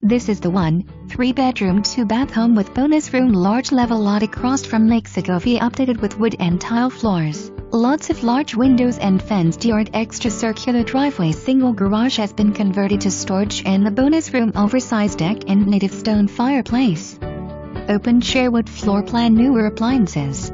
This is the one, 3-bedroom 2-bath home with bonus room, large level lot across from Lake Segovia, updated with wood and tile floors. Lots of large windows and fenced yard, extra circular driveway, single garage has been converted to storage, and the bonus room oversized deck and native stone fireplace. Open Sherwood floor plan, newer appliances.